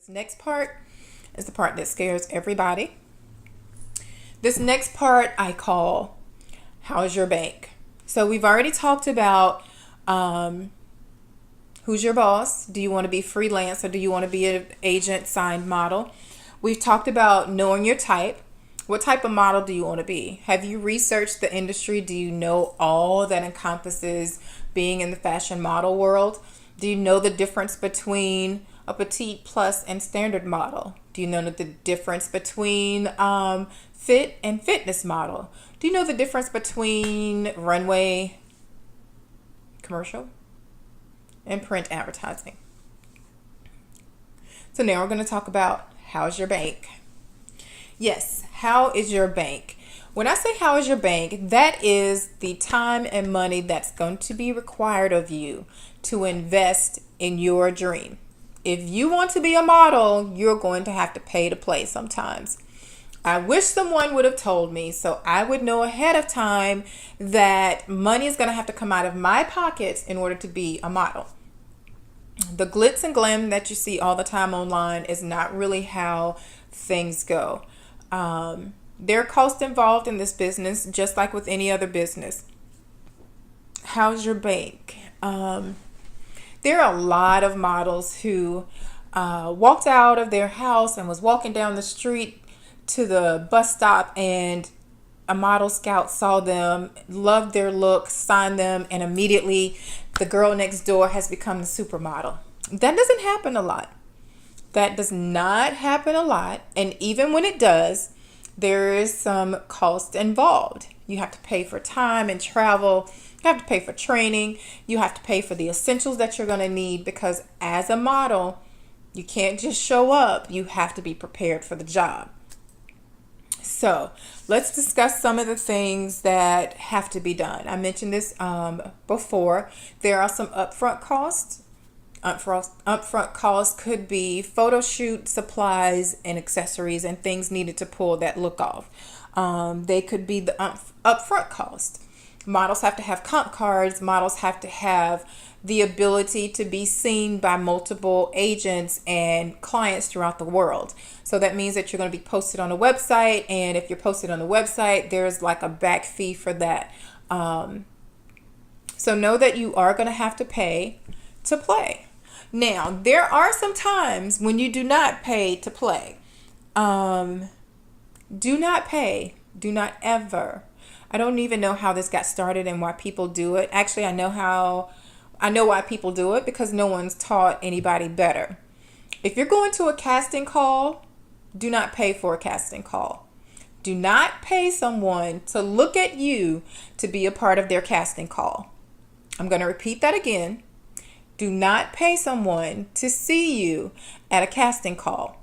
This next part is the part that scares everybody. This next part I call, how's your bank? So we've already talked about who's your boss? Do you want to be freelance or do you want to be an agent signed model? We've talked about knowing your type. What type of model do you want to be? Have you researched the industry? Do you know all that encompasses being in the fashion model world? Do you know the difference between a petite, plus, and standard model? Do you know the difference between fit and fitness model? Do you know the difference between runway, commercial, and print advertising? So now we're going to talk about how's your bank. Yes, how is your bank? When I say how is your bank, that is the time and money that's going to be required of you to invest in your dream. If you want to be a model, you're going to have to pay to play sometimes. I wish someone would have told me so I would know ahead of time that money is going to have to come out of my pockets in order to be a model. The glitz and glam that you see all the time online is not really how things go. There are costs involved in this business, just like with any other business. How's your bank? There are a lot of models who walked out of their house and was walking down the street to the bus stop, and a model scout saw them, loved their look, signed them, and immediately the girl next door has become the supermodel. That doesn't happen a lot. That does not happen a lot. And even when it does, there is some cost involved. You have to pay for time and travel. You have to pay for training. You have to pay for the essentials that you're going to need, because as a model, you can't just show up. You have to be prepared for the job. So let's discuss some of the things that have to be done. I mentioned this before. There are some upfront costs. Upfront costs could be photo shoot supplies and accessories and things needed to pull that look off. They could be the upfront cost. Models have to have comp cards. Models have to have the ability to be seen by multiple agents and clients throughout the world. So that means that you're going to be posted on a website, and if you're posted on the website, there's like a back fee for that. So know that you are going to have to pay to play. Now, there are some times when you do not pay to play. Do not pay. Do not ever. I don't even know how this got started and why people do it. Actually, I know why people do it, because no one's taught anybody better. If you're going to a casting call, do not pay for a casting call. Do not pay someone to look at you to be a part of their casting call. I'm going to repeat that again. Do not pay someone to see you at a casting call.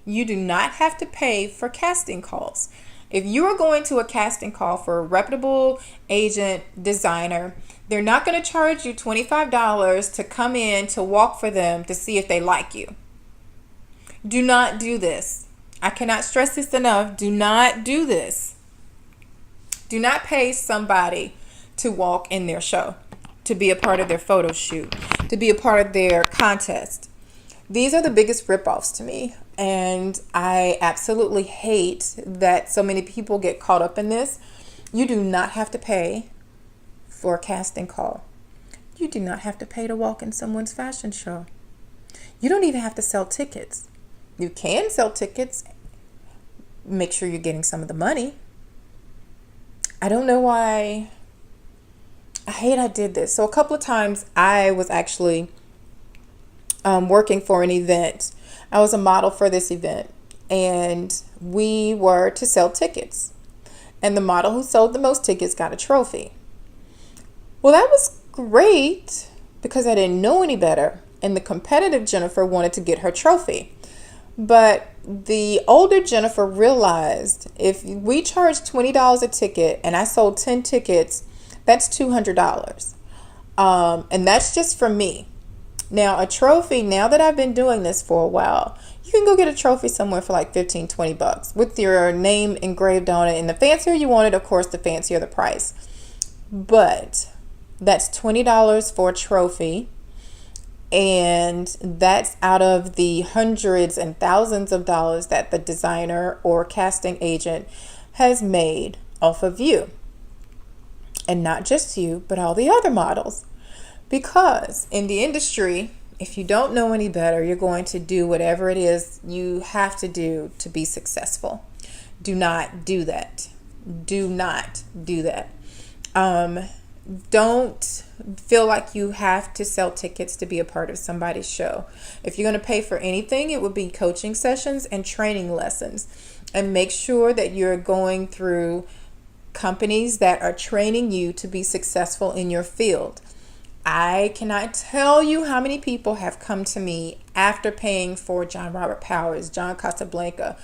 You do not have to pay for casting calls. If you are going to a casting call for a reputable agent, designer, they're not going to charge you $25 to come in to walk for them to see if they like you. Do not do this. I cannot stress this enough. Do not do this. Do not pay somebody to walk in their show, to be a part of their photo shoot, to be a part of their contest. These are the biggest ripoffs to me, and I absolutely hate that so many people get caught up in this. You do not have to pay for a casting call. You do not have to pay to walk in someone's fashion show. You don't even have to sell tickets. You can sell tickets. Make sure you're getting some of the money. I don't know why. I hate I did this. So a couple of times I was actually working for an event. I was a model for this event, and we were to sell tickets. And the model who sold the most tickets got a trophy. Well, that was great because I didn't know any better, and the competitive Jennifer wanted to get her trophy. But the older Jennifer realized if we charged $20 a ticket and I sold 10 tickets, that's $200. And that's just for me. Now, a trophy, now that I've been doing this for a while, you can go get a trophy somewhere for like $15-20 with your name engraved on it. And the fancier you want it, of course, the fancier the price. But that's $20 for a trophy. And that's out of the hundreds and thousands of dollars that the designer or casting agent has made off of you. And not just you, but all the other models. Because in the industry, if you don't know any better, you're going to do whatever it is you have to do to be successful. Do not do that. Do not do that. Don't feel like you have to sell tickets to be a part of somebody's show. If you're going to pay for anything, it would be coaching sessions and training lessons. And make sure that you're going through companies that are training you to be successful in your field. I cannot tell you how many people have come to me after paying for John Robert Powers, John Casablanca,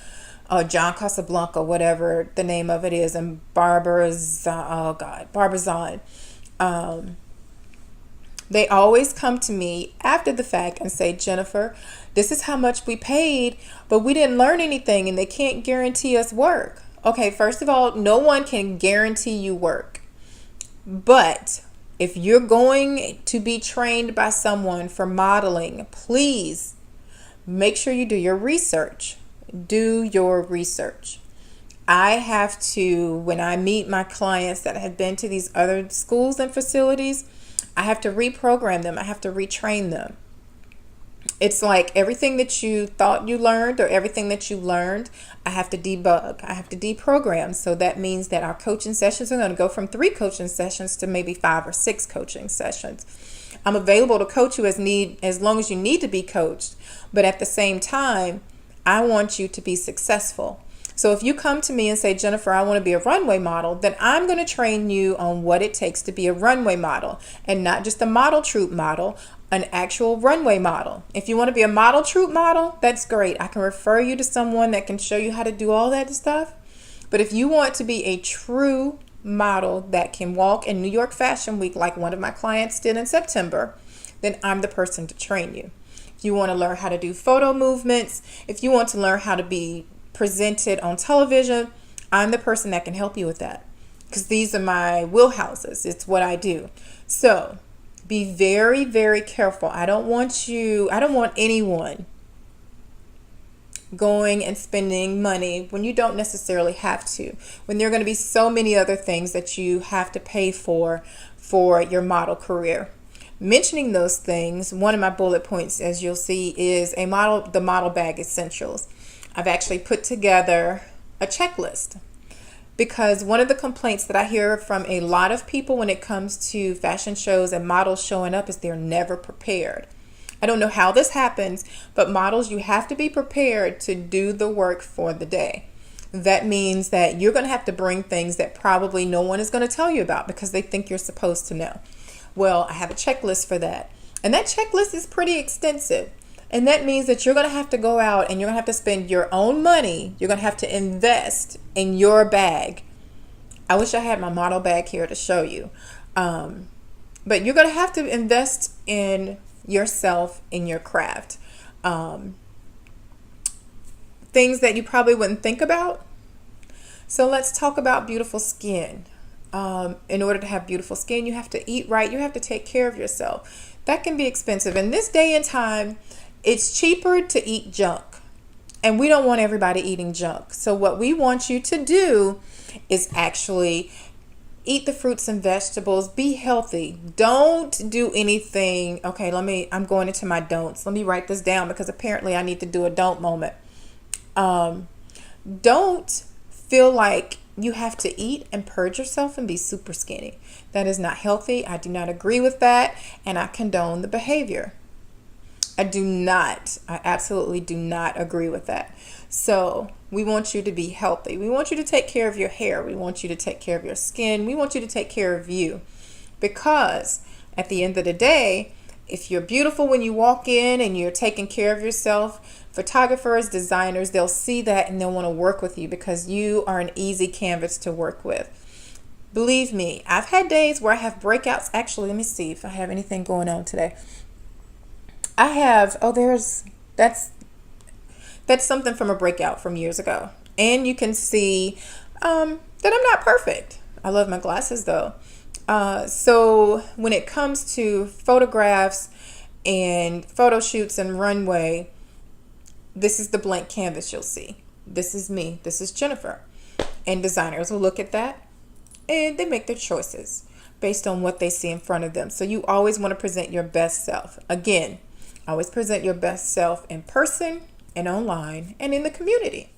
whatever the name of it is, and Barbara Zahn. They always come to me after the fact and say, Jennifer, this is how much we paid, but we didn't learn anything and they can't guarantee us work. Okay, first of all, no one can guarantee you work. But if you're going to be trained by someone for modeling, please make sure you do your research. Do your research. I have to, when I meet my clients that have been to these other schools and facilities, I have to reprogram them. I have to retrain them. It's like everything that you thought you learned or everything that you learned, I have to debug. I have to deprogram. So that means that our coaching sessions are going to go from 3 coaching sessions to maybe 5 or 6 coaching sessions. I'm available to coach you as long as you need to be coached. But at the same time, I want you to be successful. So if you come to me and say, Jennifer, I want to be a runway model, then I'm going to train you on what it takes to be a runway model, and not just a model troupe model, an actual runway model. If you want to be a model troupe model, that's great. I can refer you to someone that can show you how to do all that stuff. But if you want to be a true model that can walk in New York Fashion Week like one of my clients did in September, then I'm the person to train you. If you want to learn how to do photo movements, if you want to learn how to be presented on television, I'm the person that can help you with that, because these are my wheelhouses. It's what I do. So be very, very careful. I don't want anyone going and spending money when you don't necessarily have to, when there are going to be so many other things that you have to pay for your model career. Mentioning those things, one of my bullet points, as you'll see, is the model bag essentials. I've actually put together a checklist, because one of the complaints that I hear from a lot of people when it comes to fashion shows and models showing up is they're never prepared. I don't know how this happens, but models, you have to be prepared to do the work for the day. That means that you're going to have to bring things that probably no one is going to tell you about because they think you're supposed to know. Well, I have a checklist for that. And that checklist is pretty extensive. And that means that you're going to have to go out and you're going to have to spend your own money. You're going to have to invest in your bag. I wish I had my model bag here to show you. But you're going to have to invest in yourself, in your craft. Things that you probably wouldn't think about. So let's talk about beautiful skin. In order to have beautiful skin, you have to eat right. You have to take care of yourself. That can be expensive. In this day and time, it's cheaper to eat junk. And we don't want everybody eating junk. So what we want you to do is actually eat the fruits and vegetables. Be healthy. Don't do anything. Okay, I'm going into my don'ts. Let me write this down because apparently I need to do a don't moment. Don't feel like you have to eat and purge yourself and be super skinny. That is not healthy. I do not agree with that, and I condone the behavior. I absolutely do not agree with that. So we want you to be healthy. We want you to take care of your hair. We want you to take care of your skin. We want you to take care of you, because at the end of the day, if you're beautiful when you walk in and you're taking care of yourself, photographers, designers, they'll see that and they'll want to work with you because you are an easy canvas to work with. Believe me, I've had days where I have breakouts. Actually, let me see if I have anything going on today. I have, that's something from a breakout from years ago. And you can see that I'm not perfect. I love my glasses though. So when it comes to photographs and photo shoots and runway, this is the blank canvas you'll see. This is me. This is Jennifer. And designers will look at that and they make their choices based on what they see in front of them. So you always want to present your best self. Again, always present your best self in person and online and in the community.